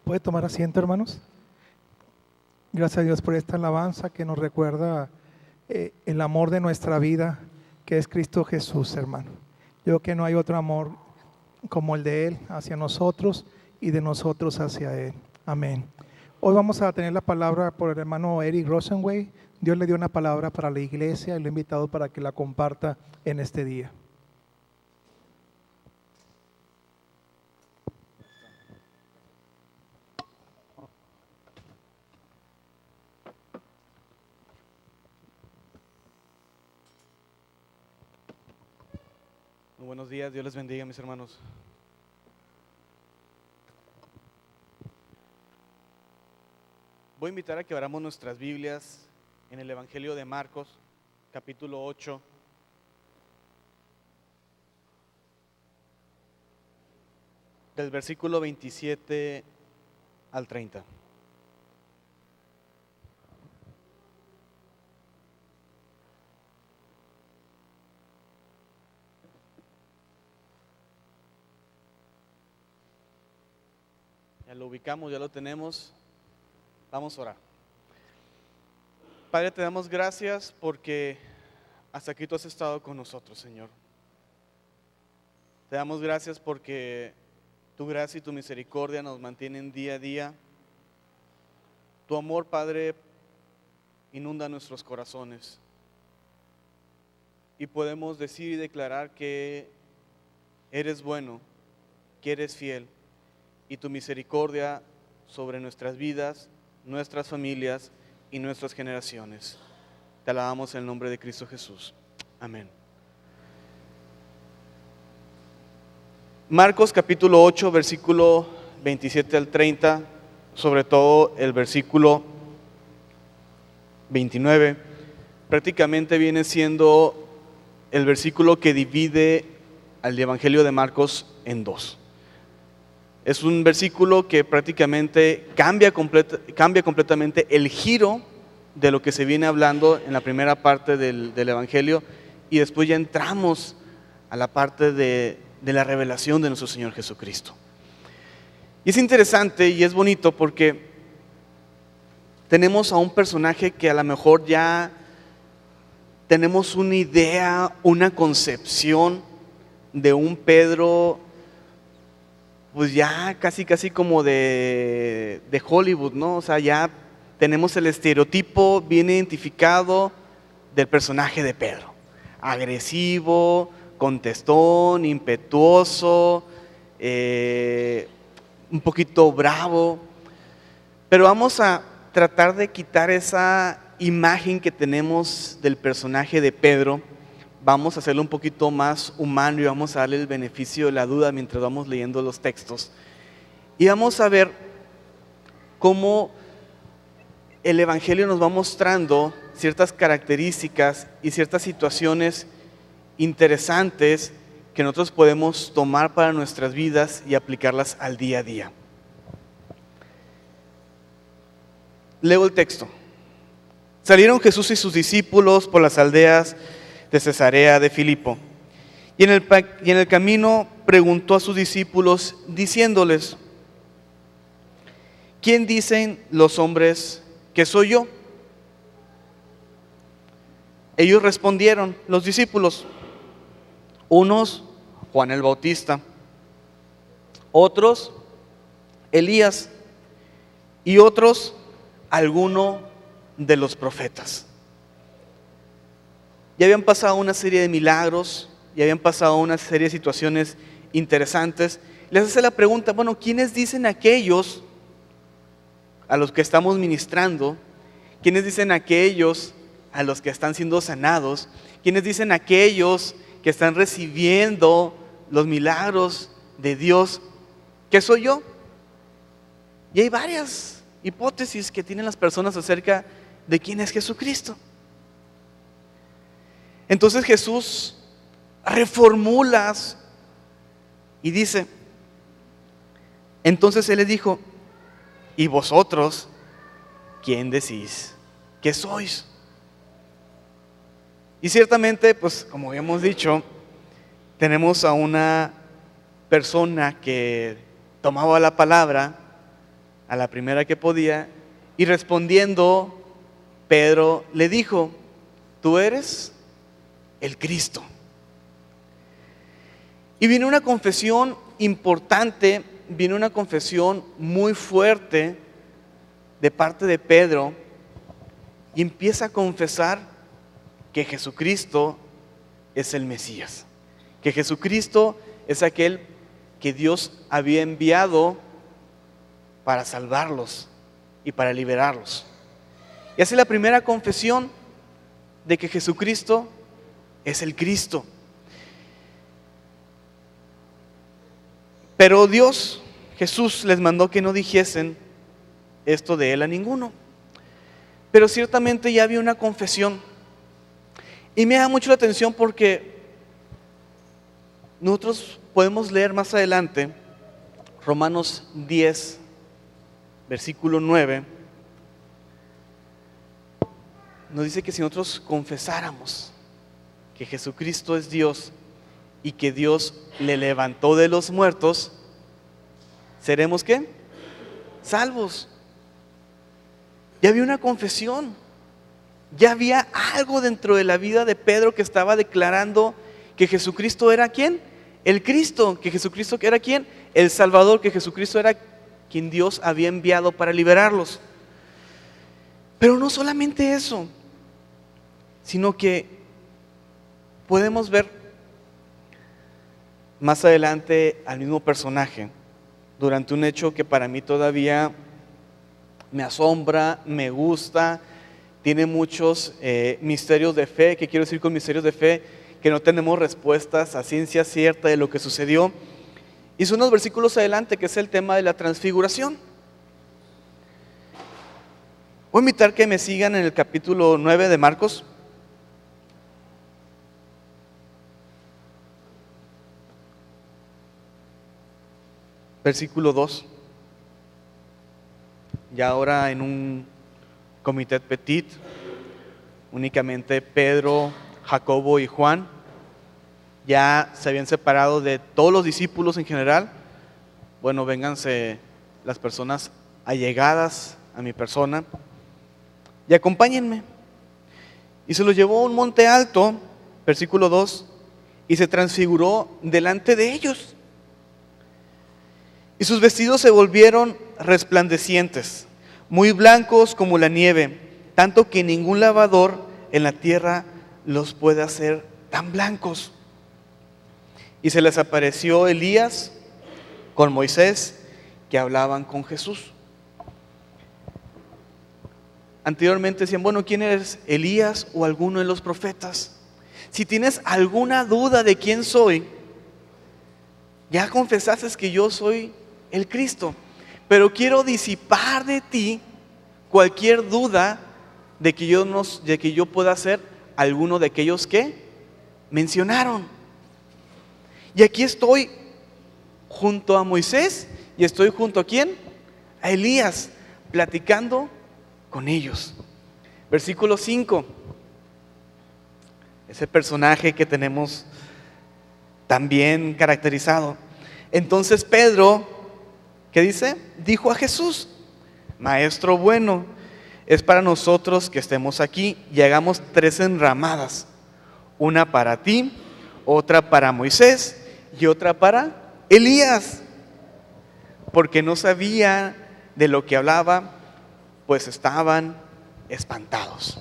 ¿Puede tomar asiento, hermanos? Gracias a Dios por esta alabanza que nos recuerda el amor de nuestra vida, que es Cristo Jesús, hermano. Yo creo que no hay otro amor como el de Él hacia nosotros y de nosotros hacia Él. Amén. Hoy vamos a tener la palabra por el hermano Eric Rosenway. Dios le dio una palabra para la iglesia y lo he invitado para que la comparta en este día. Muy buenos días, Dios les bendiga, mis hermanos. Voy a invitar a que abramos nuestras Biblias en el Evangelio de Marcos, capítulo 8. Del versículo 27 al 30. Ya lo ubicamos, ya lo tenemos. Vamos a orar. Padre, te damos gracias porque hasta aquí tú has estado con nosotros, Señor. Te damos gracias porque tu gracia y tu misericordia nos mantienen día a día. Tu amor, Padre, inunda nuestros corazones. Y podemos decir y declarar que eres bueno, que eres fiel, y tu misericordia sobre nuestras vidas, nuestras familias y nuestras generaciones. Te alabamos en el nombre de Cristo Jesús. Amén. Marcos capítulo 8, versículo 27 al 30, sobre todo el versículo 29, prácticamente viene siendo el versículo que divide al Evangelio de Marcos en dos. Es un versículo que prácticamente cambia completamente el giro de lo que se viene hablando en la primera parte del Evangelio, y después ya entramos a la parte de la revelación de nuestro Señor Jesucristo. Y es interesante y es bonito porque tenemos a un personaje que a lo mejor ya tenemos una idea, una concepción de un Pedro, pues ya casi como de Hollywood, ¿no? O sea, ya tenemos el estereotipo bien identificado del personaje de Pedro. Agresivo, contestón, impetuoso, un poquito bravo. Pero vamos a tratar de quitar esa imagen que tenemos del personaje de Pedro. Vamos a hacerlo un poquito más humano y vamos a darle el beneficio de la duda mientras vamos leyendo los textos. Y vamos a ver cómo el Evangelio nos va mostrando ciertas características y ciertas situaciones interesantes que nosotros podemos tomar para nuestras vidas y aplicarlas al día a día. Leo el texto. Salieron Jesús y sus discípulos por las aldeas de Cesarea de Filipo, y en el camino preguntó a sus discípulos diciéndoles: ¿quién dicen los hombres que soy yo? Ellos respondieron, los discípulos: unos, Juan el Bautista; otros, Elías; y otros, alguno de los profetas. Ya habían pasado una serie de milagros, ya habían pasado una serie de situaciones interesantes. Les hace la pregunta, bueno, ¿quiénes dicen aquellos a los que estamos ministrando? ¿Quiénes dicen aquellos a los que están siendo sanados? ¿Quiénes dicen aquellos que están recibiendo los milagros de Dios que soy yo? Y hay varias hipótesis que tienen las personas acerca de quién es Jesucristo. Entonces Jesús reformula y dice, entonces Él les dijo: ¿y vosotros quién decís que sois? Y ciertamente, pues como habíamos dicho, tenemos a una persona que tomaba la palabra a la primera que podía, y respondiendo, Pedro le dijo: tú eres el Cristo. Y viene una confesión importante, viene una confesión muy fuerte de parte de Pedro, y empieza a confesar que Jesucristo es el Mesías, que Jesucristo es aquel que Dios había enviado para salvarlos y para liberarlos. Y hace la primera confesión de que Jesucristo es el Cristo. Pero Dios, Jesús, les mandó que no dijesen esto de él a ninguno. Pero ciertamente ya había una confesión. Y me da mucho la atención porque nosotros podemos leer más adelante Romanos 10, versículo 9. Nos dice que si nosotros confesáramos que Jesucristo es Dios y que Dios le levantó de los muertos, ¿seremos qué? Salvos. Ya había una confesión, ya había algo dentro de la vida de Pedro que estaba declarando que Jesucristo era ¿quién? El Cristo, que Jesucristo era ¿quién? El Salvador, que Jesucristo era quien Dios había enviado para liberarlos. Pero no solamente eso, sino que podemos ver más adelante al mismo personaje durante un hecho que para mí todavía me asombra, me gusta, tiene muchos misterios de fe. ¿Qué quiero decir con misterios de fe? Que no tenemos respuestas a ciencia cierta de lo que sucedió. Y son unos versículos adelante, que es el tema de la transfiguración. Voy a invitar que me sigan en el capítulo 9 de Marcos. Versículo 2. Ya ahora en un comité petit, únicamente Pedro, Jacobo y Juan ya se habían separado de todos los discípulos en general. Bueno, vénganse las personas allegadas a mi persona y acompáñenme. Y se los llevó a un monte alto, versículo 2, y se transfiguró delante de ellos. Y sus vestidos se volvieron resplandecientes, muy blancos como la nieve, tanto que ningún lavador en la tierra los puede hacer tan blancos. Y se les apareció Elías con Moisés, que hablaban con Jesús. Anteriormente decían, bueno, ¿quién eres? ¿Elías o alguno de los profetas? Si tienes alguna duda de quién soy, ya confesaste que yo soy el Cristo, pero quiero disipar de ti cualquier duda de que yo pueda ser alguno de aquellos que mencionaron. Y aquí estoy junto a Moisés y estoy junto a ¿quién? A Elías, platicando con ellos. Versículo 5. Ese personaje que tenemos tan bien caracterizado. Entonces Pedro, ¿qué dice? Dijo a Jesús: Maestro bueno, es para nosotros que estemos aquí y hagamos 3 enramadas, una para ti, otra para Moisés y otra para Elías, porque no sabía de lo que hablaba, pues estaban espantados.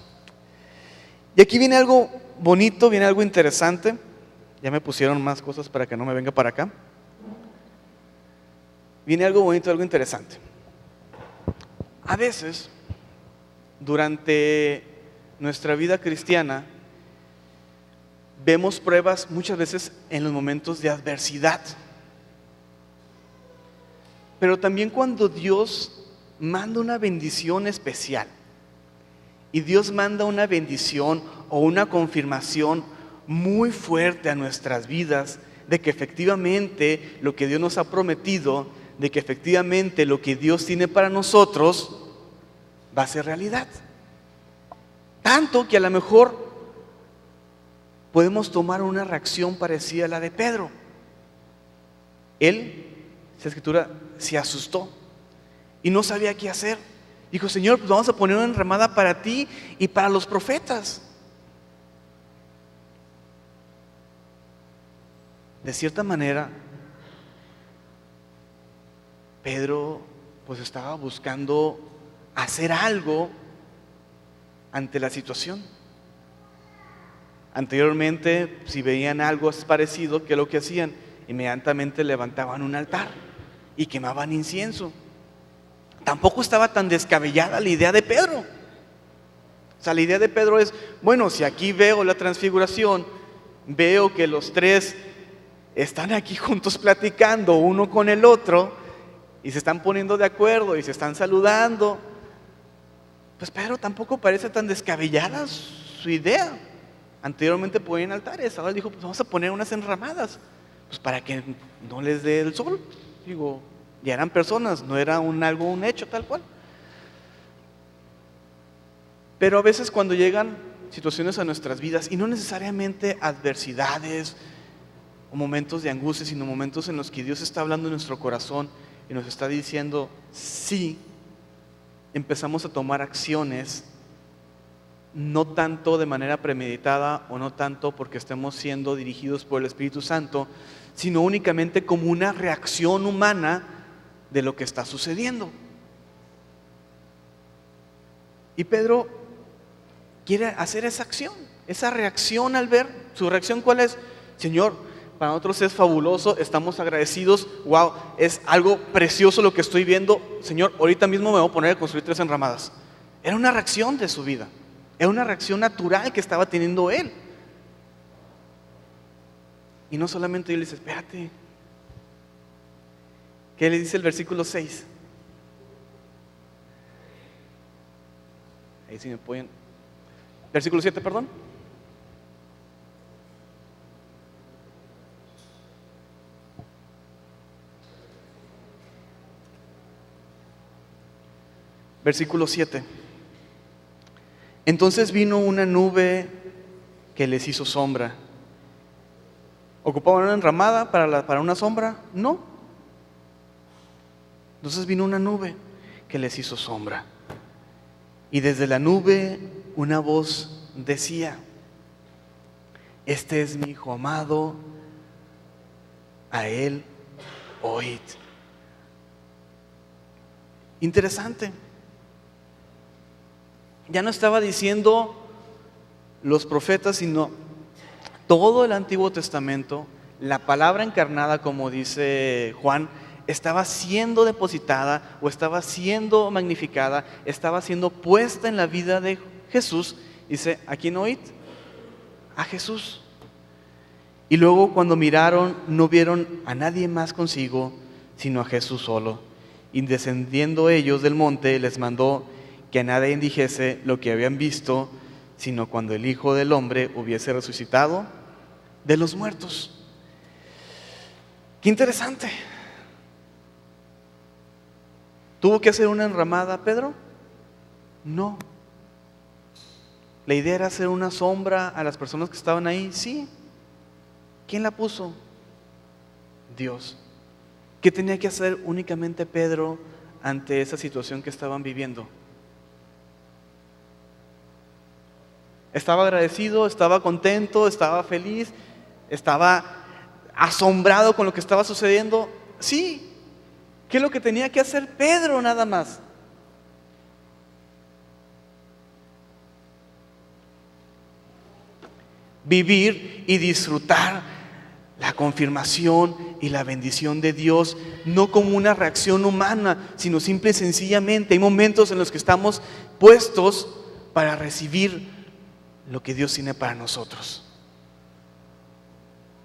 Y aquí viene algo bonito, viene algo interesante. Ya me pusieron más cosas para que no me venga para acá. Viene algo bonito, algo interesante. A veces, durante nuestra vida cristiana, vemos pruebas muchas veces en los momentos de adversidad. Pero también cuando Dios manda una bendición especial, y Dios manda una bendición o una confirmación muy fuerte a nuestras vidas de que efectivamente lo que Dios nos ha prometido, de que efectivamente lo que Dios tiene para nosotros va a ser realidad. Tanto que a lo mejor podemos tomar una reacción parecida a la de Pedro. Él, esa escritura, se asustó y no sabía qué hacer. Dijo, Señor, pues vamos a poner una enramada para ti y para los profetas. De cierta manera, Pedro pues estaba buscando hacer algo ante la situación. Anteriormente, si veían algo parecido, ¿qué es lo que hacían? Inmediatamente levantaban un altar y quemaban incienso. Tampoco estaba tan descabellada la idea de Pedro. O sea, la idea de Pedro es, bueno, si aquí veo la transfiguración, veo que los tres están aquí juntos platicando uno con el otro y se están poniendo de acuerdo y se están saludando, pues Pedro tampoco parece tan descabellada su idea. Anteriormente ponían altares, ahora dijo, pues vamos a poner unas enramadas, pues para que no les dé el sol. Digo, ya eran personas, no era un hecho tal cual. Pero a veces cuando llegan situaciones a nuestras vidas, y no necesariamente adversidades o momentos de angustia, sino momentos en los que Dios está hablando en nuestro corazón y nos está diciendo sí, empezamos a tomar acciones, no tanto de manera premeditada o no tanto porque estemos siendo dirigidos por el Espíritu Santo, sino únicamente como una reacción humana de lo que está sucediendo. Y Pedro quiere hacer esa acción, esa reacción al ver. ¿Su reacción cuál es? Señor, para nosotros es fabuloso, estamos agradecidos, wow, es algo precioso lo que estoy viendo. Señor, ahorita mismo me voy a poner a construir 3 enramadas. Era una reacción de su vida, era una reacción natural que estaba teniendo él. Y no solamente Dios le dice, espérate. ¿Qué le dice el versículo 6? Ahí sí me pueden. Versículo 7, perdón. Versículo 7. Entonces vino una nube que les hizo sombra. ¿Ocupaban una enramada para una sombra? No. Entonces vino una nube que les hizo sombra. Y desde la nube una voz decía, este es mi hijo amado, a él oíd. Interesante. Ya no estaba diciendo los profetas, sino todo el Antiguo Testamento, la palabra encarnada, como dice Juan, estaba siendo depositada o estaba siendo magnificada, estaba siendo puesta en la vida de Jesús. Dice, ¿a quién oíd? A Jesús. Y luego cuando miraron, no vieron a nadie más consigo, sino a Jesús solo. Y descendiendo ellos del monte, les mandó que a nadie dijese lo que habían visto, sino cuando el Hijo del Hombre hubiese resucitado de los muertos. Qué interesante. ¿Tuvo que hacer una enramada, Pedro? No. ¿La idea era hacer una sombra a las personas que estaban ahí? Sí. ¿Quién la puso? Dios. ¿Qué tenía que hacer únicamente Pedro ante esa situación que estaban viviendo? Estaba agradecido, estaba contento, estaba feliz, estaba asombrado con lo que estaba sucediendo. Sí. ¿Qué es lo que tenía que hacer Pedro nada más? Vivir y disfrutar la confirmación y la bendición de Dios, no como una reacción humana, sino simple y sencillamente hay momentos en los que estamos puestos para recibir lo que Dios tiene para nosotros.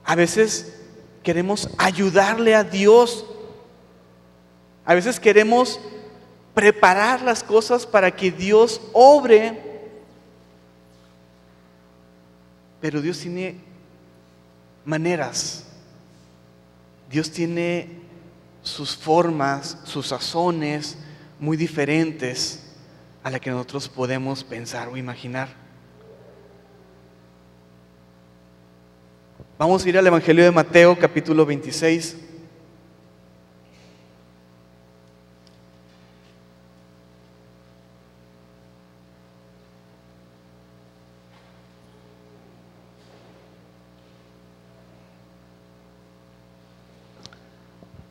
A veces queremos ayudarle a Dios, a veces queremos preparar las cosas para que Dios obre, pero Dios tiene maneras, Dios tiene sus formas, sus sazones muy diferentes a las que nosotros podemos pensar o imaginar. Vamos a ir al Evangelio de Mateo, capítulo 26.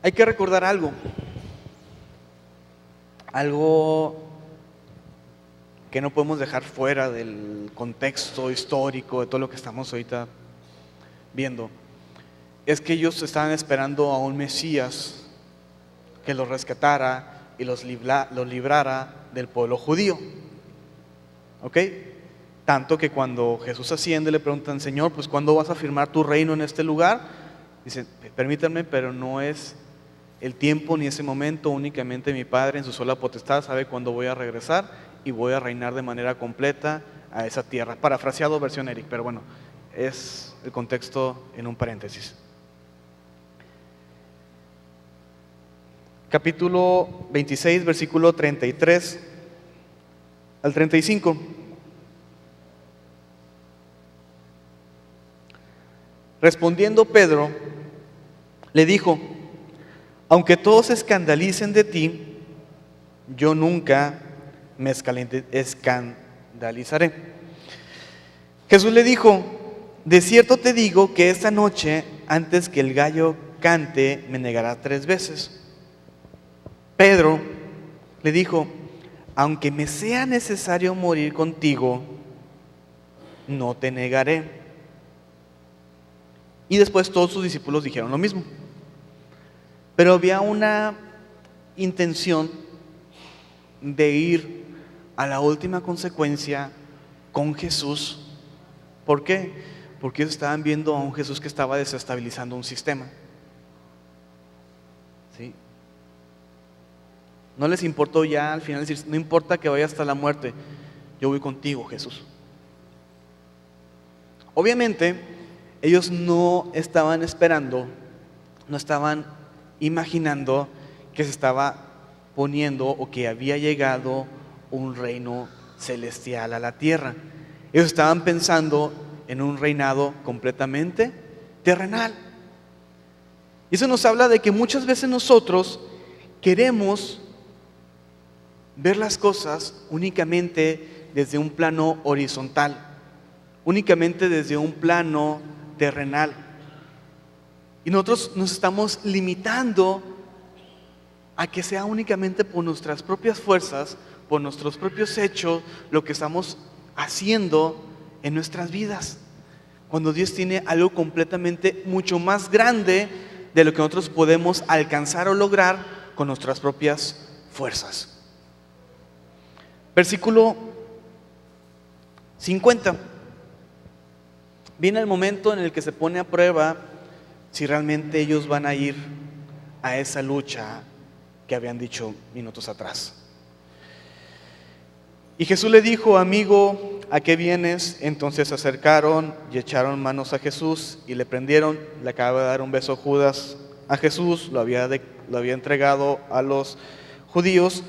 hay que recordar algo que no podemos dejar fuera del contexto histórico de todo lo que estamos ahorita viendo. Es que ellos estaban esperando a un Mesías que los rescatara y los librara del pueblo judío. ¿Ok? Tanto que cuando Jesús asciende le preguntan: Señor, pues ¿cuándo vas a firmar tu reino en este lugar? Dice: permítanme, pero no es el tiempo ni ese momento. Únicamente mi Padre en su sola potestad sabe cuándo voy a regresar y voy a reinar de manera completa a esa tierra. Parafraseado versión Eric, pero bueno, es el contexto en un paréntesis. Capítulo 26, versículo 33 al 35. Respondiendo Pedro, le dijo: aunque todos se escandalicen de ti, yo nunca me escandalizaré. Jesús le dijo: de cierto te digo que esta noche, antes que el gallo cante, me negarás 3 veces. Pedro le dijo: aunque me sea necesario morir contigo, no te negaré. Y después todos sus discípulos dijeron lo mismo. Pero había una intención de ir a la última consecuencia con Jesús. ¿Por qué? Porque ellos estaban viendo a un Jesús que estaba desestabilizando un sistema. ¿Sí? No les importó ya al final decir: no importa que vaya hasta la muerte, yo voy contigo, Jesús. Obviamente, ellos no estaban esperando, no estaban imaginando que se estaba poniendo o que había llegado un reino celestial a la tierra. Ellos estaban pensando en un reinado completamente terrenal. Y eso nos habla de que muchas veces nosotros queremos ver las cosas únicamente desde un plano horizontal, únicamente desde un plano terrenal. Y nosotros nos estamos limitando a que sea únicamente por nuestras propias fuerzas, por nuestros propios hechos, lo que estamos haciendo en nuestras vidas, cuando Dios tiene algo completamente mucho más grande de lo que nosotros podemos alcanzar o lograr con nuestras propias fuerzas. Versículo 50. Viene el momento en el que se pone a prueba si realmente ellos van a ir a esa lucha que habían dicho minutos atrás. Y Jesús le dijo: amigo, ¿a qué vienes? Entonces se acercaron y echaron manos a Jesús y le prendieron. Le acaba de dar un beso Judas a Jesús, lo había entregado a los judíos.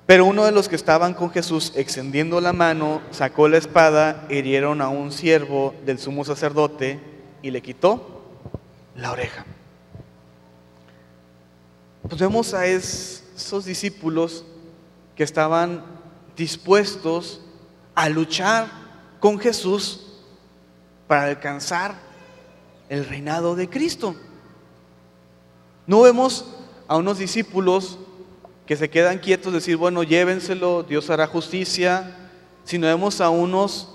Pero uno de los que estaban con Jesús, extendiendo la mano, sacó la espada, hirieron a un siervo del sumo sacerdote y le quitó la oreja. Pues vemos a esos discípulos que estaban dispuestos a luchar con Jesús para alcanzar el reinado de Cristo. No vemos a unos discípulos que se quedan quietos, decir: bueno, llévenselo, Dios hará justicia. Sino vemos a unos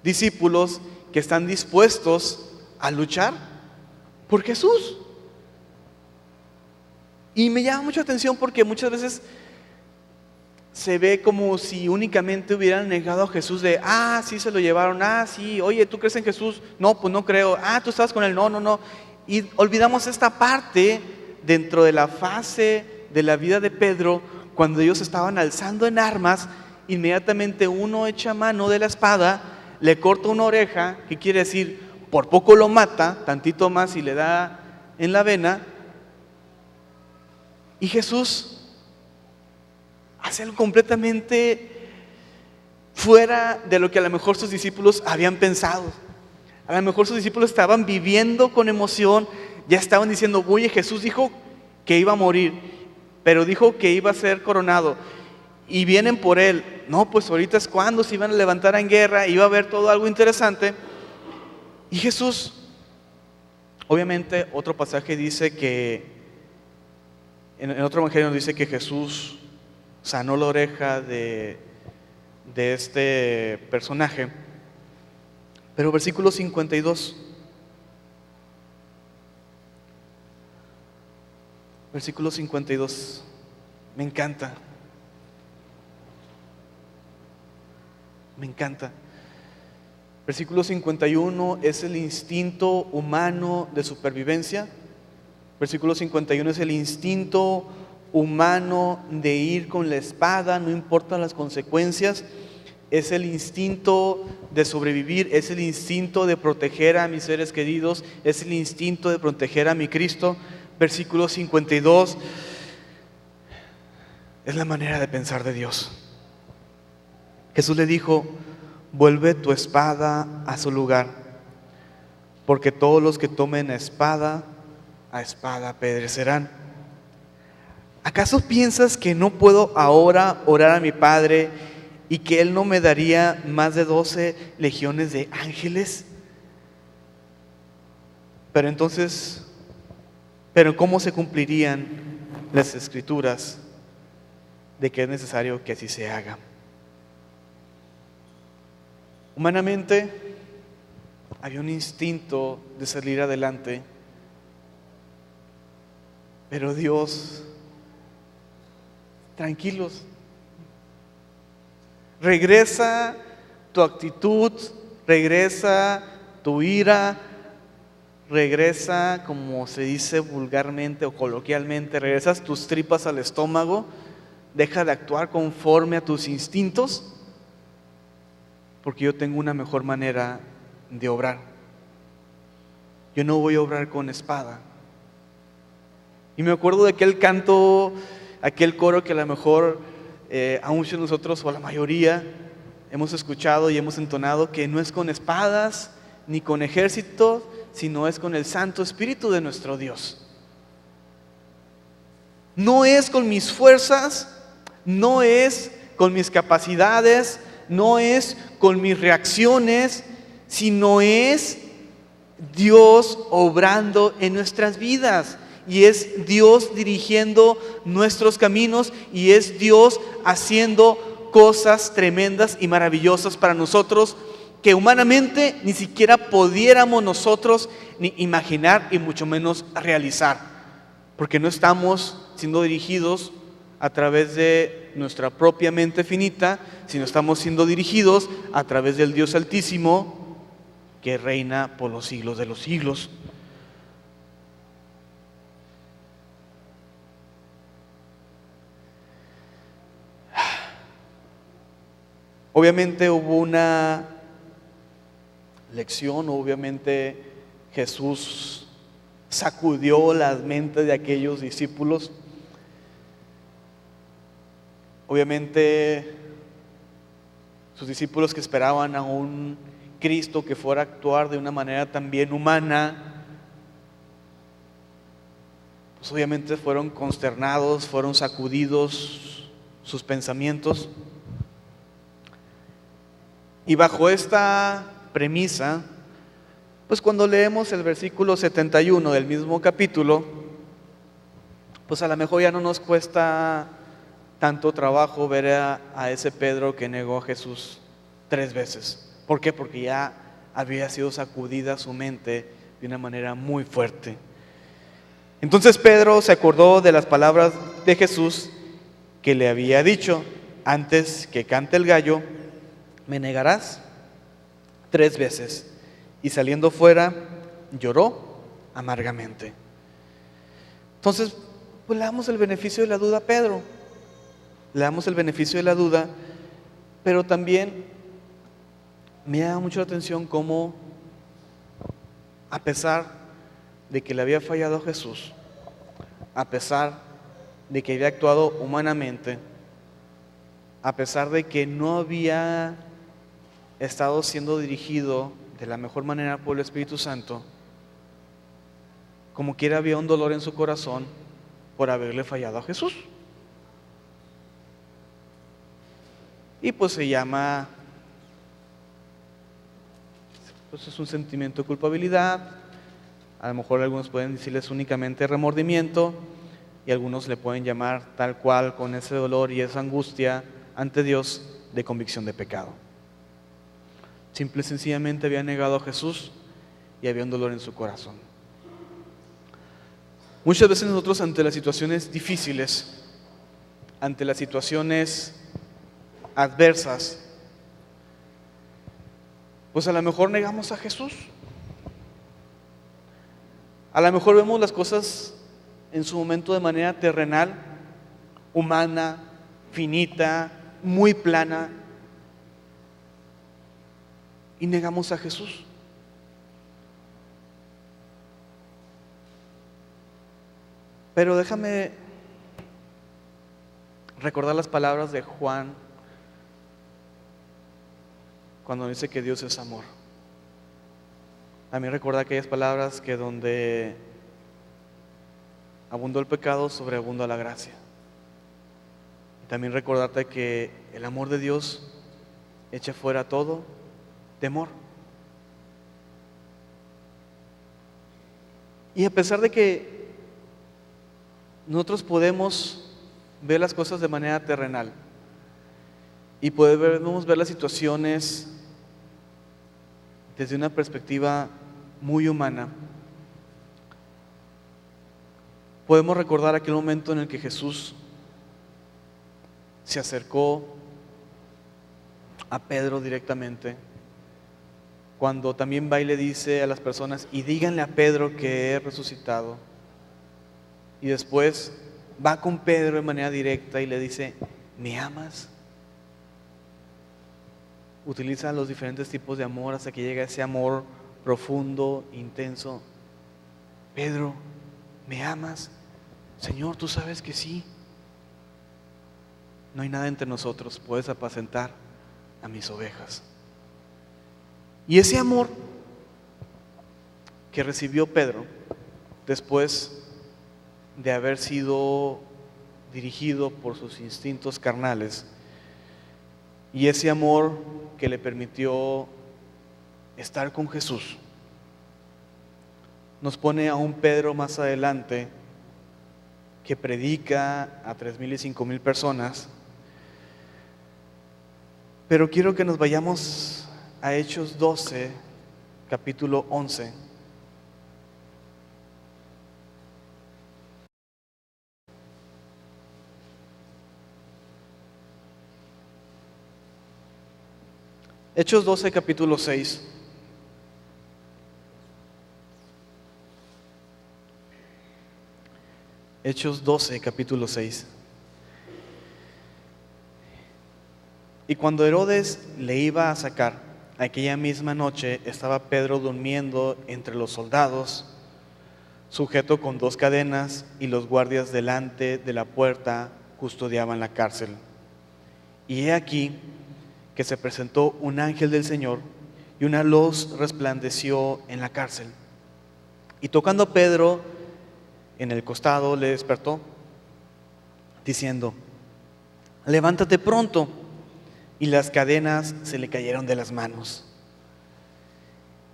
discípulos que están dispuestos a luchar por Jesús. Y me llama mucha atención porque muchas veces se ve como si únicamente hubieran negado a Jesús de: sí se lo llevaron, sí, oye, ¿tú crees en Jesús? No, pues no creo. ¿Tú estabas con él? No. Y olvidamos esta parte dentro de la fase de la vida de Pedro, cuando ellos estaban alzando en armas. Inmediatamente uno echa mano de la espada, le corta una oreja, que quiere decir, por poco lo mata, tantito más y le da en la vena. Y Jesús hace algo completamente fuera de lo que a lo mejor sus discípulos habían pensado. A lo mejor sus discípulos estaban viviendo con emoción, ya estaban diciendo: oye, Jesús dijo que iba a morir, pero dijo que iba a ser coronado, y vienen por él. No, pues ahorita es cuando se iban a levantar en guerra, iba a haber todo algo interesante. Y Jesús, obviamente otro pasaje dice que En otro evangelio nos dice que Jesús sanó la oreja de este personaje. Pero versículo 52. Versículo 52. Me encanta. Me encanta. Versículo 51 es el instinto humano de supervivencia. Versículo 51 es el instinto humano de ir con la espada, no importan las consecuencias. Es el instinto de sobrevivir, es el instinto de proteger a mis seres queridos, es el instinto de proteger a mi Cristo. Versículo 52 es la manera de pensar de Dios. Jesús le dijo: vuelve tu espada a su lugar, porque todos los que tomen a espada perecerán. ¿Acaso piensas que no puedo ahora orar a mi Padre y que Él no me daría más de 12 legiones de ángeles? Pero ¿cómo se cumplirían las escrituras de que es necesario que así se haga? Humanamente había un instinto de salir adelante, pero Dios, tranquilos, regresa tu actitud, regresa tu ira, regresa, como se dice vulgarmente o coloquialmente, regresas tus tripas al estómago, deja de actuar conforme a tus instintos, porque yo tengo una mejor manera de obrar. Yo no voy a obrar con espada. Y me acuerdo de aquel canto, aquel coro que a lo mejor a muchos de nosotros, o a la mayoría, hemos escuchado y hemos entonado, que no es con espadas ni con ejércitos, sino es con el Santo Espíritu de nuestro Dios. No es con mis fuerzas, no es con mis capacidades, no es con mis reacciones, sino es Dios obrando en nuestras vidas. Y es Dios dirigiendo nuestros caminos, y es Dios haciendo cosas tremendas y maravillosas para nosotros, que humanamente ni siquiera pudiéramos nosotros ni imaginar, y mucho menos realizar, porque no estamos siendo dirigidos a través de nuestra propia mente finita, sino estamos siendo dirigidos a través del Dios Altísimo, que reina por los siglos de los siglos. Obviamente hubo una lección, obviamente Jesús sacudió las mentes de aquellos discípulos. Obviamente sus discípulos, que esperaban a un Cristo que fuera a actuar de una manera también humana, pues obviamente fueron consternados, fueron sacudidos sus pensamientos. Y bajo esta premisa, pues cuando leemos el versículo 71 del mismo capítulo, pues a lo mejor ya no nos cuesta tanto trabajo ver a ese Pedro que negó a Jesús 3 veces. ¿Por qué? Porque ya había sido sacudida su mente de una manera muy fuerte. Entonces Pedro se acordó de las palabras de Jesús que le había dicho: antes que cante el gallo, me negarás 3 veces. Y saliendo fuera, lloró amargamente. Entonces, pues le damos el beneficio de la duda a Pedro. Le damos el beneficio de la duda, pero también me llama mucho la atención cómo, a pesar de que le había fallado a Jesús, a pesar de que había actuado humanamente, a pesar de que no había estado siendo dirigido de la mejor manera por el Espíritu Santo, como quiera había un dolor en su corazón por haberle fallado a Jesús. Y pues se llama, pues es un sentimiento de culpabilidad. A lo mejor algunos pueden decirles únicamente remordimiento, y algunos le pueden llamar tal cual, con ese dolor y esa angustia ante Dios, de convicción de pecado. Simple y sencillamente había negado a Jesús y había un dolor en su corazón. Muchas veces nosotros, ante las situaciones difíciles, ante las situaciones adversas, pues a lo mejor negamos a Jesús. A lo mejor vemos las cosas en su momento de manera terrenal, humana, finita, muy plana, y negamos a Jesús. Pero déjame recordar las palabras de Juan cuando dice que Dios es amor. También recuerda aquellas palabras que donde abundó el pecado, sobreabundó la gracia. Y también recordarte que el amor de Dios echa fuera todo temor. Y a pesar de que nosotros podemos ver las cosas de manera terrenal y podemos ver las situaciones desde una perspectiva muy humana, podemos recordar aquel momento en el que Jesús se acercó a Pedro directamente, cuando también va y le dice a las personas: y díganle a Pedro que he resucitado. Y después va con Pedro de manera directa y le dice: ¿me amas? Utiliza los diferentes tipos de amor hasta que llega ese amor profundo, intenso. Pedro, ¿me amas? Señor, tú sabes que sí. No hay nada entre nosotros, puedes apacentar a mis ovejas. Y ese amor que recibió Pedro después de haber sido dirigido por sus instintos carnales, y ese amor que le permitió estar con Jesús, nos pone a un Pedro más adelante que predica a 3,000 y 5,000 personas. Pero quiero que nos vayamos a Hechos 12, capítulo 11. Hechos 12, capítulo 6. Hechos 12, capítulo 6. Y cuando Herodes le iba a sacar, aquella misma noche estaba Pedro durmiendo entre los soldados, sujeto con 2 cadenas, y los guardias delante de la puerta custodiaban la cárcel. Y he aquí que se presentó un ángel del Señor, y una luz resplandeció en la cárcel. Y tocando a Pedro en el costado, le despertó, diciendo: levántate pronto. Y las cadenas se le cayeron de las manos.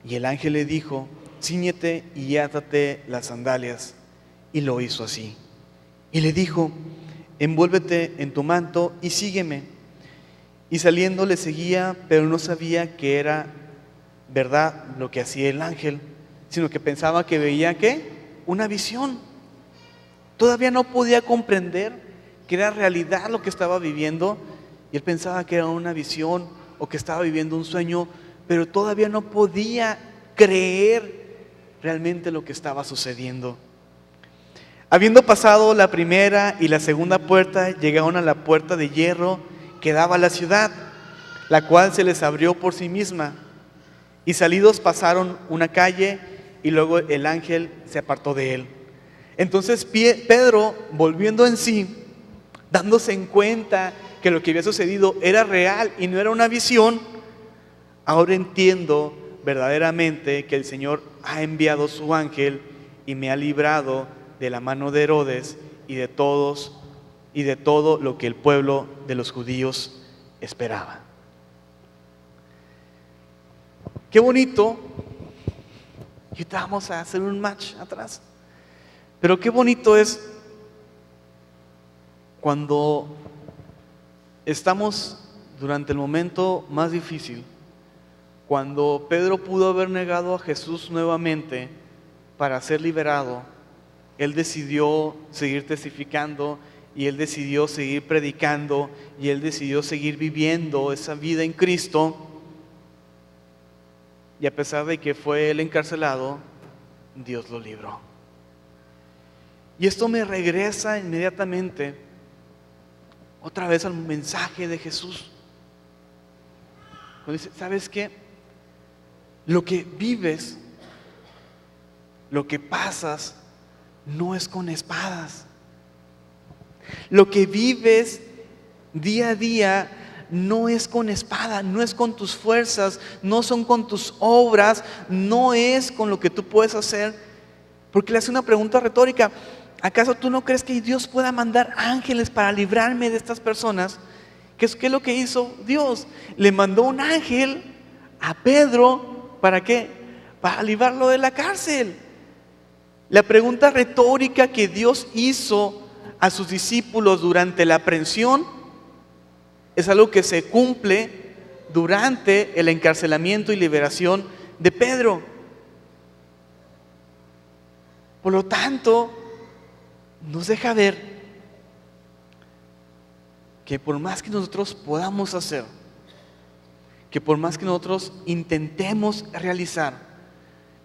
Y el ángel le dijo: cíñete y átate las sandalias. Y lo hizo así. Y le dijo: envuélvete en tu manto y sígueme. Y saliendo le seguía, pero no sabía que era verdad lo que hacía el ángel, sino que pensaba que veía ¿qué? Una visión. Todavía no podía comprender que era realidad lo que estaba viviendo, y él pensaba que era una visión o que estaba viviendo un sueño, pero todavía no podía creer realmente lo que estaba sucediendo. Habiendo pasado la primera y la segunda puerta, llegaron a la puerta de hierro que daba a la ciudad, la cual se les abrió por sí misma. Y salidos pasaron una calle, y luego el ángel se apartó de él. Entonces Pedro, volviendo en sí, dándose en cuenta que lo que había sucedido era real y no era una visión, ahora entiendo verdaderamente que el Señor ha enviado su ángel y me ha librado de la mano de Herodes y de todos y de todo lo que el pueblo de los judíos esperaba. Qué bonito. Y ahorita vamos a hacer un match atrás. Pero qué bonito es Cuando estamos durante el momento más difícil, cuando Pedro pudo haber negado a Jesús nuevamente para ser liberado, él decidió seguir testificando y él decidió seguir predicando y él decidió seguir viviendo esa vida en Cristo. Y a pesar de que fue él encarcelado, Dios lo libró. Y esto me regresa inmediatamente otra vez al mensaje de Jesús. Cuando dice, ¿sabes qué? Lo que vives, lo que pasas, no es con espadas. Lo que vives día a día no es con espada, no es con tus fuerzas, no son con tus obras, no es con lo que tú puedes hacer. Porque le hace una pregunta retórica: ¿acaso tú no crees que Dios pueda mandar ángeles para librarme de estas personas? ¿Qué es lo que hizo Dios? Le mandó un ángel a Pedro, ¿para qué? Para librarlo de la cárcel. La pregunta retórica que Dios hizo a sus discípulos durante la aprehensión es algo que se cumple durante el encarcelamiento y liberación de Pedro. Por lo tanto, nos deja ver que por más que nosotros podamos hacer, que por más que nosotros intentemos realizar,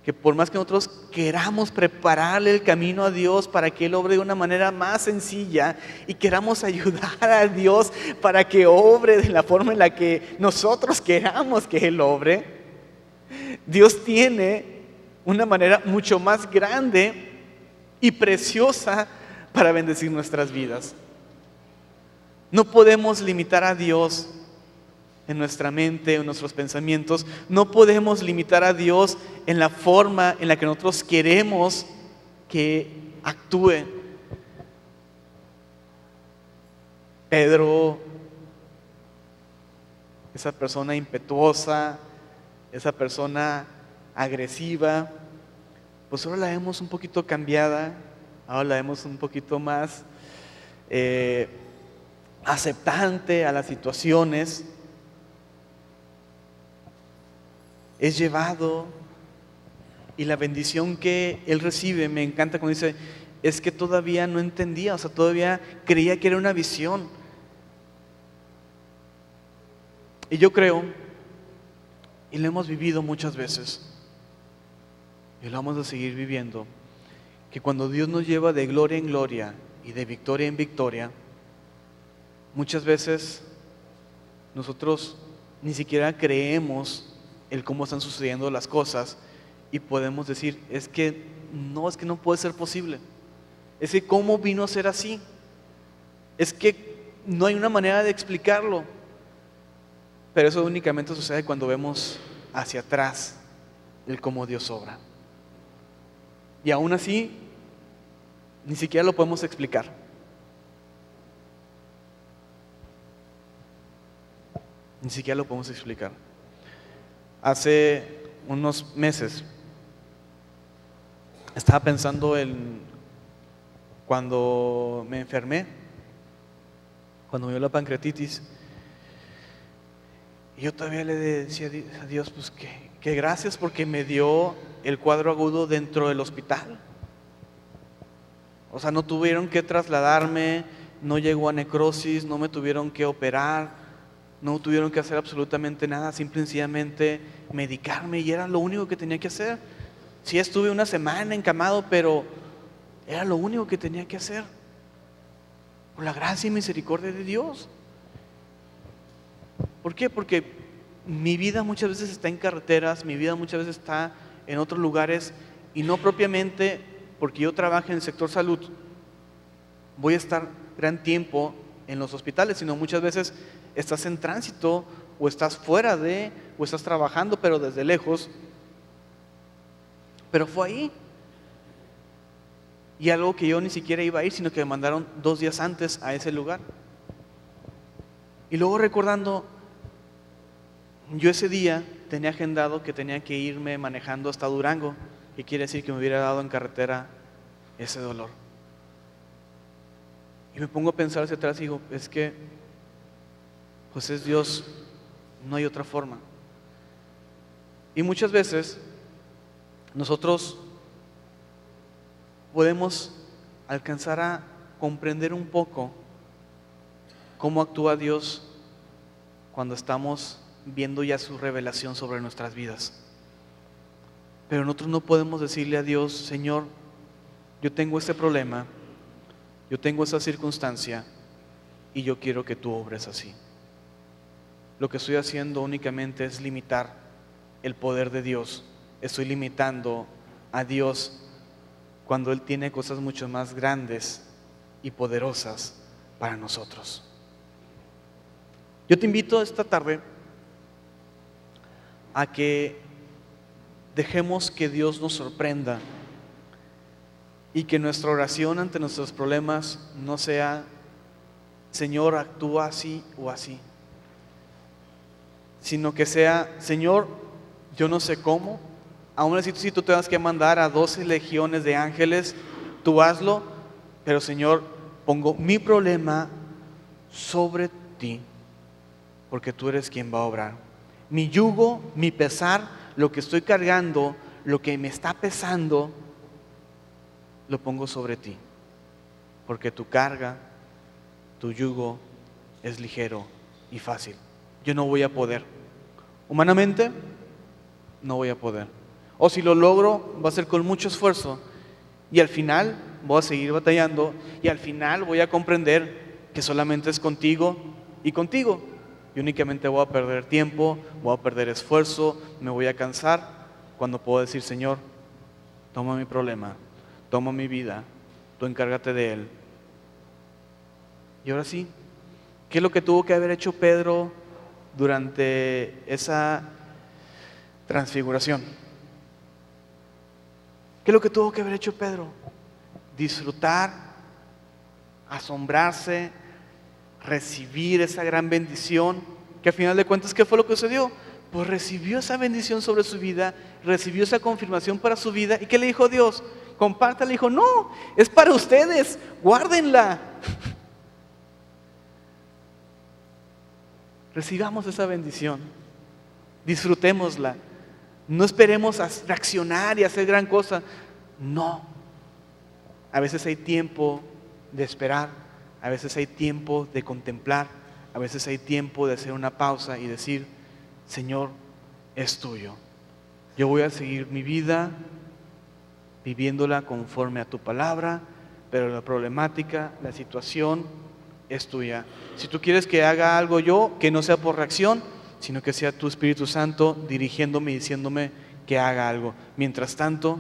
que por más que nosotros queramos prepararle el camino a Dios para que Él obre de una manera más sencilla y queramos ayudar a Dios para que obre de la forma en la que nosotros queramos que Él obre, Dios tiene una manera mucho más grande y preciosa para bendecir nuestras vidas. No podemos limitar a Dios en nuestra mente, en nuestros pensamientos. No podemos limitar a Dios en la forma en la que nosotros queremos que actúe. Pedro, esa persona impetuosa, esa persona agresiva, pues ahora la vemos un poquito cambiada, ahora la vemos un poquito más aceptante a las situaciones. Es llevado, y la bendición que él recibe, me encanta cuando dice, es que todavía no entendía, o sea, todavía creía que era una visión. Y yo creo, y lo hemos vivido muchas veces, y lo vamos a seguir viviendo, que cuando Dios nos lleva de gloria en gloria y de victoria en victoria, muchas veces nosotros ni siquiera creemos el cómo están sucediendo las cosas y podemos decir, es que no puede ser posible, es que cómo vino a ser así, es que no hay una manera de explicarlo. Pero eso únicamente sucede cuando vemos hacia atrás el cómo Dios obra, y aún así ni siquiera lo podemos explicar. Ni siquiera lo podemos explicar. Hace unos meses estaba pensando en cuando me enfermé, cuando me dio la pancreatitis, y yo todavía le decía a Dios, pues que gracias porque me dio el cuadro agudo dentro del hospital. O sea, no tuvieron que trasladarme, no llegó a necrosis, no me tuvieron que operar, no tuvieron que hacer absolutamente nada, simple y sencillamente medicarme, y era lo único que tenía que hacer. Sí, estuve una semana encamado, pero era lo único que tenía que hacer, por la gracia y misericordia de Dios. ¿Por qué? Porque mi vida muchas veces está en carreteras, mi vida muchas veces está en otros lugares, y no propiamente porque yo trabaje en el sector salud voy a estar gran tiempo en los hospitales, sino muchas veces estás en tránsito, o estás fuera de, o estás trabajando pero desde lejos. Pero fue ahí, y algo que yo ni siquiera iba a ir, sino que me mandaron 2 días antes a ese lugar. Y luego recordando, yo ese día tenía agendado que tenía que irme manejando hasta Durango, que quiere decir que me hubiera dado en carretera ese dolor. Y me pongo a pensar hacia atrás y digo, es que pues es Dios, no hay otra forma. Y muchas veces nosotros podemos alcanzar a comprender un poco cómo actúa Dios cuando estamos viendo ya su revelación sobre nuestras vidas. Pero nosotros no podemos decirle a Dios, Señor, yo tengo este problema, yo tengo esa circunstancia y yo quiero que tú obres así. Lo que estoy haciendo únicamente es limitar el poder de Dios. Estoy limitando a Dios cuando Él tiene cosas mucho más grandes y poderosas para nosotros. Yo te invito esta tarde a que dejemos que Dios nos sorprenda y que nuestra oración ante nuestros problemas no sea, Señor, actúa así o así, sino que sea, Señor, yo no sé cómo, aún así si tú tengas que mandar a 12 legiones de ángeles, tú hazlo, pero Señor, pongo mi problema sobre ti, porque tú eres quien va a obrar. Mi yugo, mi pesar, lo que estoy cargando, lo que me está pesando, lo pongo sobre ti, porque tu carga, tu yugo es ligero y fácil. Yo no voy a poder, humanamente no voy a poder, o si lo logro va a ser con mucho esfuerzo y al final voy a seguir batallando y al final voy a comprender que solamente es contigo y contigo, y únicamente voy a perder tiempo, voy a perder esfuerzo, me voy a cansar, cuando puedo decir, Señor, toma mi problema, toma mi vida, tú encárgate de él. Y ahora sí, ¿qué es lo que tuvo que haber hecho Pedro durante esa transfiguración? ¿Qué es lo que tuvo que haber hecho Pedro? Disfrutar, asombrarse, recibir esa gran bendición, que al final de cuentas, ¿qué fue lo que sucedió? Pues recibió esa bendición sobre su vida, recibió esa confirmación para su vida. ¿Y qué le dijo Dios? Compártala. Le dijo, no, es para ustedes, guárdenla. Recibamos esa bendición, disfrutémosla. No esperemos a reaccionar y hacer gran cosa. No. A veces hay tiempo de esperar, a veces hay tiempo de contemplar, a veces hay tiempo de hacer una pausa y decir, Señor, es tuyo. Yo voy a seguir mi vida viviéndola conforme a tu palabra, pero la problemática, la situación es tuya. Si tú quieres que haga algo yo, que no sea por reacción, sino que sea tu Espíritu Santo dirigiéndome y diciéndome que haga algo. Mientras tanto,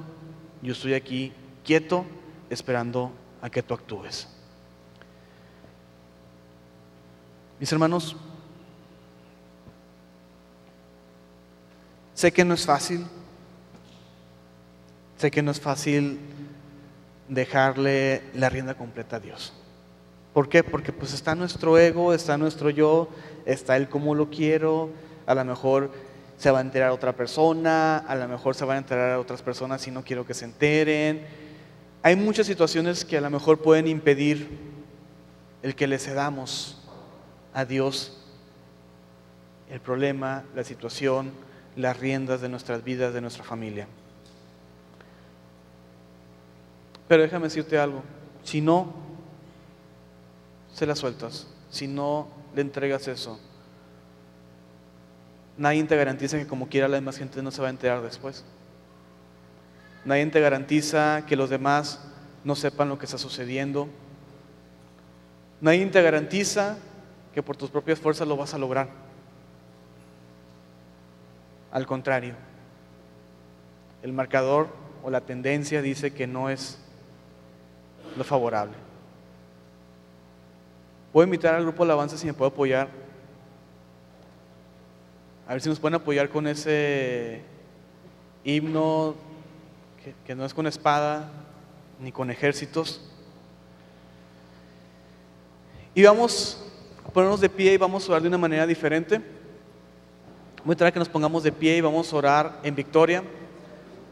yo estoy aquí quieto, esperando a que tú actúes. Mis hermanos, sé que no es fácil, dejarle la rienda completa a Dios. ¿Por qué? Porque pues está nuestro ego, está nuestro yo, está el cómo lo quiero, a lo mejor se va a enterar otra persona, a lo mejor se van a enterar a otras personas y no quiero que se enteren. Hay muchas situaciones que a lo mejor pueden impedir el que le cedamos a Dios el problema, la situación, las riendas de nuestras vidas, de nuestra familia. Pero déjame decirte algo, si no se la sueltas, si no le entregas eso, nadie te garantiza que como quiera la demás gente no se va a enterar después. Nadie te garantiza que los demás no sepan lo que está sucediendo. Nadie te garantiza que por tus propias fuerzas lo vas a lograr. Al contrario, el marcador o la tendencia dice que no es lo favorable. Voy a invitar al grupo de alabanza si me puede apoyar. A ver si nos pueden apoyar con ese himno que no es con espada ni con ejércitos. Y vamos a ponernos de pie y vamos a orar de una manera diferente. Voy a tratar que nos pongamos de pie y vamos a orar en victoria.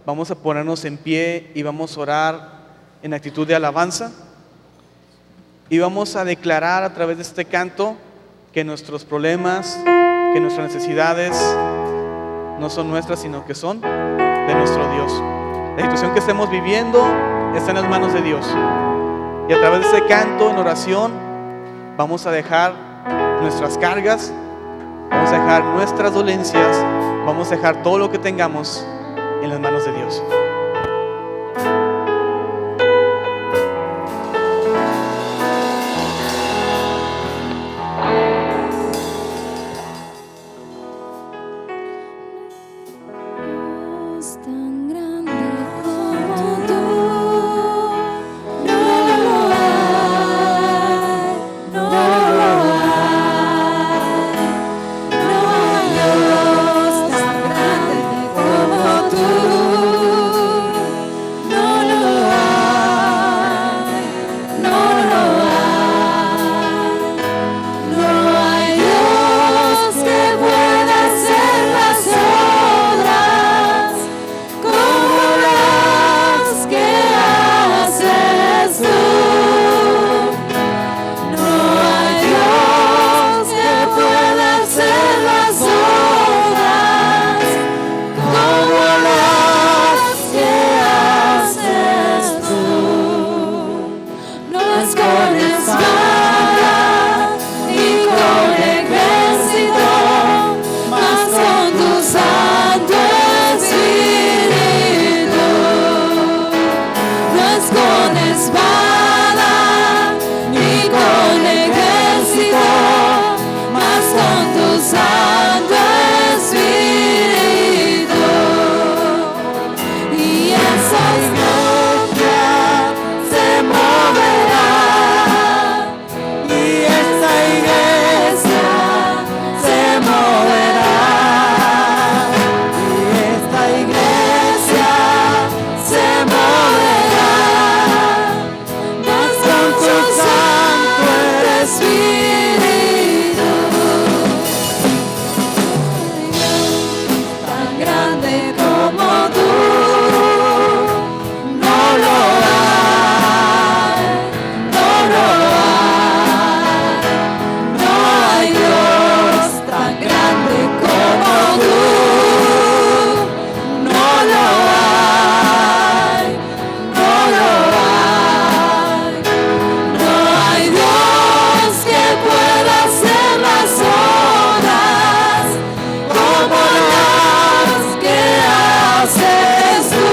Vamos a ponernos en pie y vamos a orar en actitud de alabanza. y vamos a declarar a través de este canto que nuestros problemas, que nuestras necesidades no son nuestras, sino que son de nuestro Dios. La situación que estemos viviendo está en las manos de Dios. Y a través de este canto en oración vamos a dejar nuestras cargas, vamos a dejar nuestras dolencias, vamos a dejar todo lo que tengamos en las manos de Dios. Tan grande como tú, no hay Dios tan grande como tú, no lo hay, no hay Dios que pueda hacer las obras como las que haces tú. No hay Dios que pueda hacer las obras como las que haces tú. No es con espada ni con ejército, mas con tu Santo Espíritu. No es con espada ni con ejército, mas con tu Santo Espíritu. Y esa iglesia se moverá, y esa iglesia se moverá, y esta iglesia se moverá, mas con tu Santo Espíritu. Tan grande como tú, no lo hay, no hay Dios tan grande como tú, no lo hay, no hay Dios que pueda hacer las obras como las que haces tú.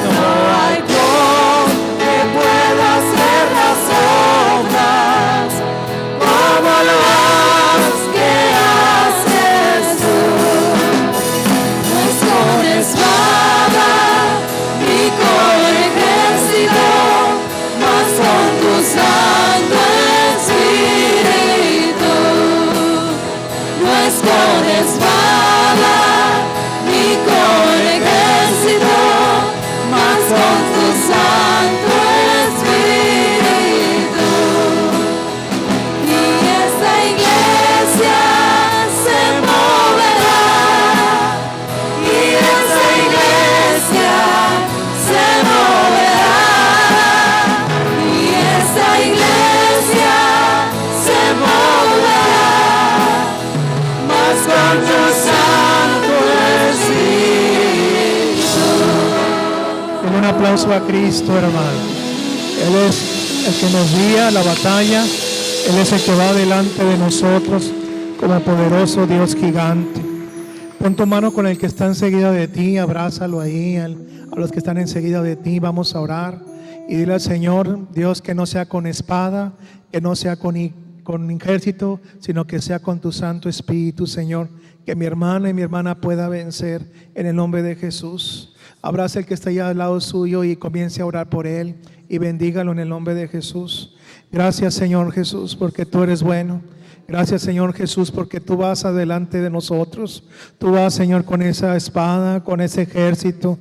No hay Dios que pueda hacer las obras como las que haces tú. No es con espada ni con ejército, mas con tu Santo Espíritu. No es con espada ni con ejército, mas con tu Santo Espíritu. Y esta iglesia se moverá, y esta iglesia se moverá, y esta iglesia se moverá, mas con tu Santo Espíritu. Un aplauso a Cristo, hermano. Él es el que nos guía la batalla. Él es el que va delante de nosotros como poderoso Dios gigante. Pon tu mano con el que está enseguida de ti, abrázalo ahí, a los que están enseguida de ti. Vamos a orar y dile al Señor, Dios, que no sea con espada, que no sea con ejército, sino que sea con tu Santo Espíritu, Señor. Que mi hermana pueda vencer en el nombre de Jesús. Abraza el que está allá al lado suyo y comience a orar por él y bendígalo en el nombre de Jesús. Gracias, Señor Jesús, porque tú eres bueno. Gracias, Señor Jesús, porque tú vas adelante de nosotros. Tú vas, Señor, con esa espada, con ese ejército.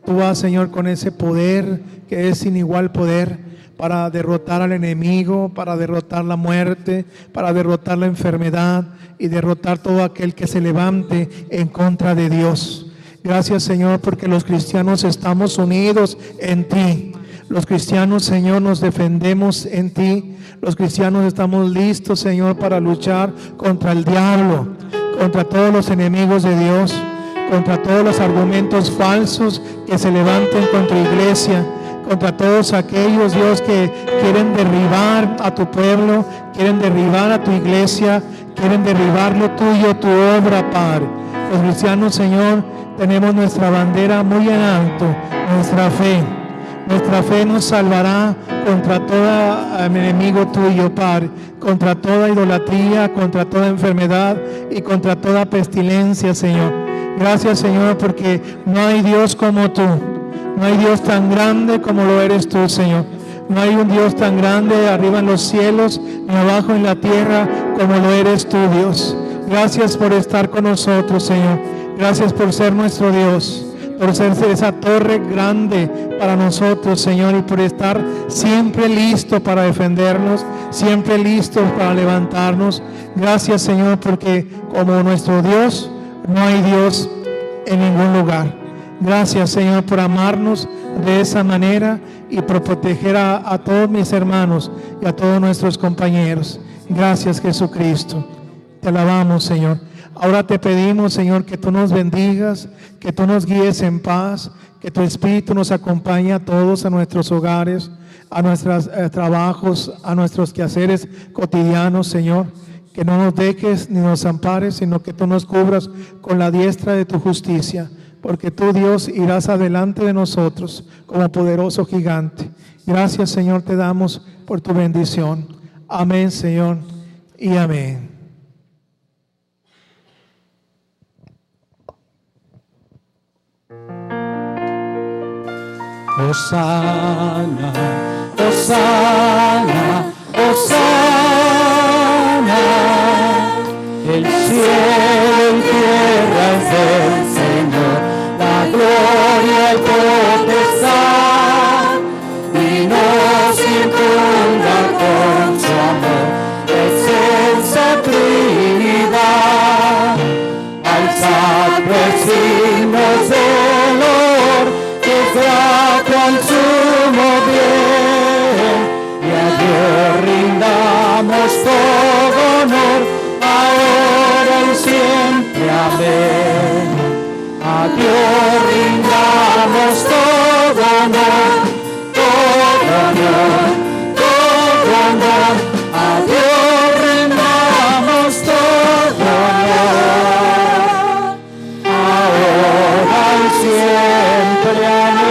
Tú vas, Señor, con ese poder que es sin igual poder para derrotar al enemigo, para derrotar la muerte, para derrotar la enfermedad y derrotar todo aquel que se levante en contra de Dios. Gracias, Señor, porque los cristianos estamos unidos en ti. Los cristianos, Señor, nos defendemos en ti. Los cristianos estamos listos, Señor, para luchar contra el diablo, contra todos los enemigos de Dios, contra todos los argumentos falsos que se levanten contra iglesia, contra todos aquellos, Dios, que quieren derribar a tu pueblo, quieren derribar a tu iglesia, quieren derribar lo tuyo, tu obra, Padre. Los cristianos, Señor, tenemos nuestra bandera muy en alto, nuestra fe. Nuestra fe nos salvará contra todo enemigo tuyo, Padre, contra toda idolatría, contra toda enfermedad y contra toda pestilencia, Señor. Gracias, Señor, porque no hay Dios como tú. No hay Dios tan grande como lo eres tú, Señor. No hay un Dios tan grande arriba en los cielos ni abajo en la tierra como lo eres tú, Dios. Gracias por estar con nosotros, Señor. Gracias por ser nuestro Dios, por ser esa torre grande para nosotros, Señor, y por estar siempre listo para defendernos, siempre listos para levantarnos. Gracias, Señor, porque como nuestro Dios, no hay Dios en ningún lugar. Gracias, Señor, por amarnos de esa manera y por proteger a todos mis hermanos y a todos nuestros compañeros. Gracias, Jesucristo. Te alabamos, Señor. Ahora te pedimos, Señor, que tú nos bendigas, que tú nos guíes en paz, que tu Espíritu nos acompañe a todos, a nuestros hogares, a nuestros trabajos, a nuestros quehaceres cotidianos, Señor. Que no nos dejes ni nos ampares, sino que tú nos cubras con la diestra de tu justicia, porque tú, Dios, irás adelante de nosotros como poderoso gigante. Gracias, Señor, te damos por tu bendición. Amén, Señor, y amén. Hosana, Hosana, Hosana. El cielo y tierra es del Señor, la gloria y potestad, y nos inunda con su amor, excelsa Trinidad. Alzad pues himnos de honor, que es grato al sumo bien, y a Dios rindamos todo honor, ahora y siempre. Amén. A Dios rindamos todo honor, todo honor, todo honor. A Dios rindamos todo honor, ahora y siempre. Amén.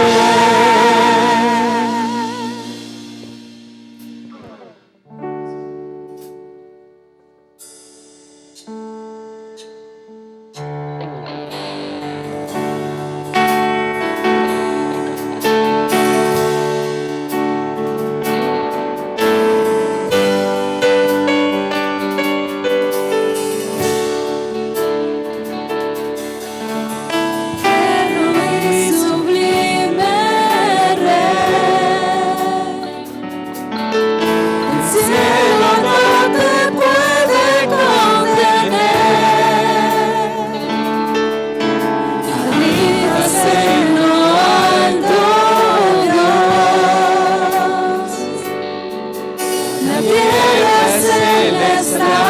La tierra celestial